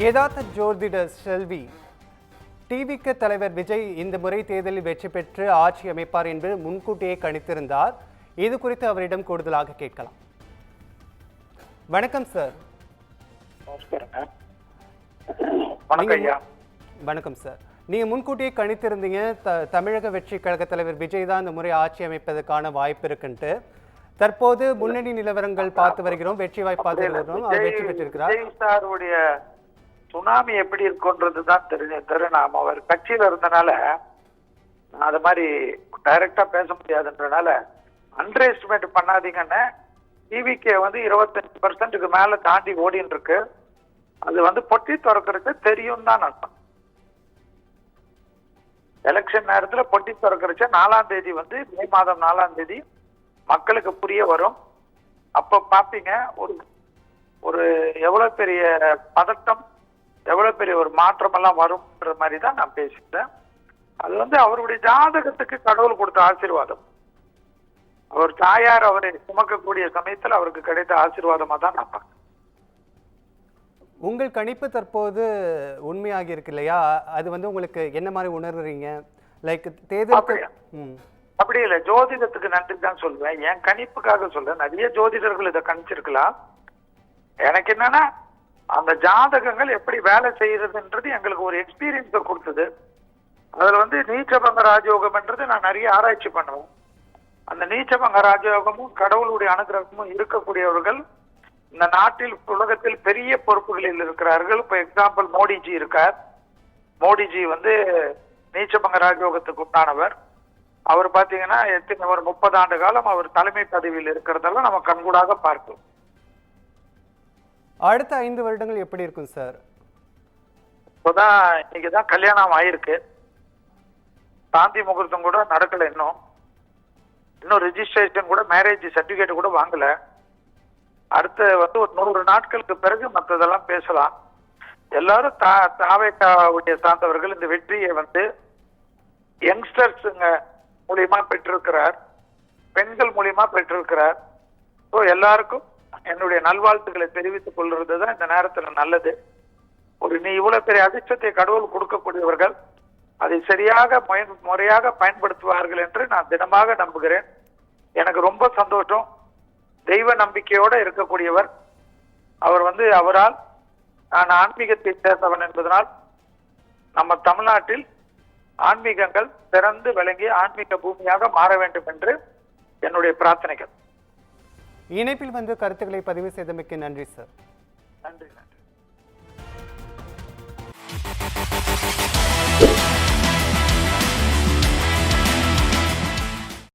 யதார்த்த ஜோதிடர் செல்வி டிவிக்கு தலைவர் விஜய் இந்த முறை தேர்தலில் வெற்றி பெற்று ஆட்சி அமைப்பார் என்று முன்கூட்டியே கணித்திருந்தார். இது குறித்து அவரிடம் கூடுதலாக கேட்கலாம். வணக்கம் சார். வணக்கம் சார். நீங்க முன்கூட்டியே கணித்திருந்தீங்க தமிழக வெற்றி கழக தலைவர் விஜய் தான் இந்த முறை ஆட்சி அமைப்பதற்கான வாய்ப்பு இருக்குன்ட்டு. தற்போது முன்னணி நிலவரங்கள் பார்த்து வருகிறோம், வெற்றி வாய்ப்பு பார்த்து வருகிறோம். அவர் வெற்றி பெற்றிருக்கிறார். சுனாமி எப்படி இருக்குன்றதுதான் தெரியும். அவர் கட்சியில இருந்தனால அது மாதிரி டைரக்டா பேச முடியாதுன்றனால அண்டர் எஸ்டிமேட் பண்ணாதீங்கன்னு டிவிக்கே 25% மேல தாண்டி ஓடின்னு இருக்கு. அது பொட்டி திறக்கிறது தெரியும் தான் அர்த்தம். எலெக்ஷன் நேரத்துல பொட்டி திறக்கிறச்ச 4ஆம் தேதி மே மாதம் 4ஆம் தேதி மக்களுக்கு புரிய வரும். அப்ப பாப்பீங்க ஒரு எவ்வளவு பெரிய பதட்டம், எவ்வளவு பெரிய ஒரு மாற்றம் எல்லாம் வரும்ன்ற மாதிரி தான் நான் பேசிட்டேன். அது அவருடைய ஜாதகத்துக்கு கடவுள் கொடுத்த ஆசீர்வாதம். அவர் தாயார் அவரை சுமக்கக்கூடிய சமயத்தில் அவருக்கு கிடைத்த ஆசீர்வாதமா தான் நான் பார்க்கிறேன். உங்கள் கணிப்பு தற்போது உண்மையாகி இருக்கு இல்லையா? அது உங்களுக்கு என்ன மாதிரி உணர்றீங்க? லைக் தேர்தல் அப்படி இல்லை, ஜோதிடத்துக்கு நன்றி தான் சொல்லுவேன். என் கணிப்புக்காக சொல்றேன். நிறைய ஜோதிடர்கள் இதை கணிச்சிருக்கலாம். எனக்கு என்னன்னா அந்த ஜாதகங்கள் எப்படி வேலை செய்யறதுன்றது எங்களுக்கு ஒரு எக்ஸ்பீரியன்ஸை கொடுத்தது. அதுல நீச்சபங்க ராஜயோகம்ன்றது நான் நிறைய ஆராய்ச்சி பண்ணுவேன். அந்த நீச்சபங்க ராஜயோகமும் கடவுளுடைய அனுகிரகமும் இருக்கக்கூடியவர்கள் இந்த நாட்டில் உலகத்தில் பெரிய பொறுப்புகளில் இருக்கிறார்கள். இப்போ எக்ஸாம்பிள் மோடிஜி இருக்கார். மோடிஜி நீச்சபங்க ராஜயோகத்துக்கு உண்டானவர். அவர் பாத்தீங்கன்னா ஒரு 30 ஆண்டு காலம் அவர் தலைமை பதவியில் இருக்கிறதெல்லாம் நம்ம கண்கூடாக பார்ப்போம். அடுத்த 5 வருடங்கள் எப்படி இருக்கும் சார்? இப்போதான் இன்னைக்குதான் கல்யாணம் ஆயிருக்கு. சாந்தி முகூர்த்தம் கூட நடக்கல. இன்னும் ரெஜிஸ்ட்ரேஷன் கூட, மேரேஜ் சர்டிபிகேட் கூட வாங்கல. அடுத்து ஒரு 100 நாட்களுக்கு பிறகு மற்றதெல்லாம் பேசலாம். எல்லாரும் தாவேக்காவுடைய சார்ந்தவர்கள் இந்த வெற்றியை யங்ஸ்டர்ஸுங்க மூலியமா பெற்றிருக்கிறார், பெண்கள் மூலியமா பெற்றிருக்கிறார். ஸோ எல்லாருக்கும் என்னுடைய நல்வாழ்த்துக்களை தெரிவித்துக் கொள்றதுதான் இந்த நேரத்துல நல்லது. நீ இவ்வளவு பெரிய அதிர்ஷ்டத்தை கடவுள் கொடுக்கக்கூடியவர்கள் அதை சரியாக முறையாக பயன்படுத்துவார்கள் என்று நான் தினமாக நம்புகிறேன். எனக்கு ரொம்ப சந்தோஷம். தெய்வ நம்பிக்கையோட இருக்கக்கூடியவர் அவர். அவரால் நான் ஆன்மீகத்தை சேர்ந்தவன் என்பதனால் நம்ம தமிழ்நாட்டில் ஆன்மீகங்கள் சிறந்து விளங்கிய ஆன்மீக பூமியாக மாற வேண்டும் என்று என்னுடைய பிரார்த்தனைகள். இணைப்பில் கருத்துக்களை பதிவு செய்தமைக்கு நன்றி சார்.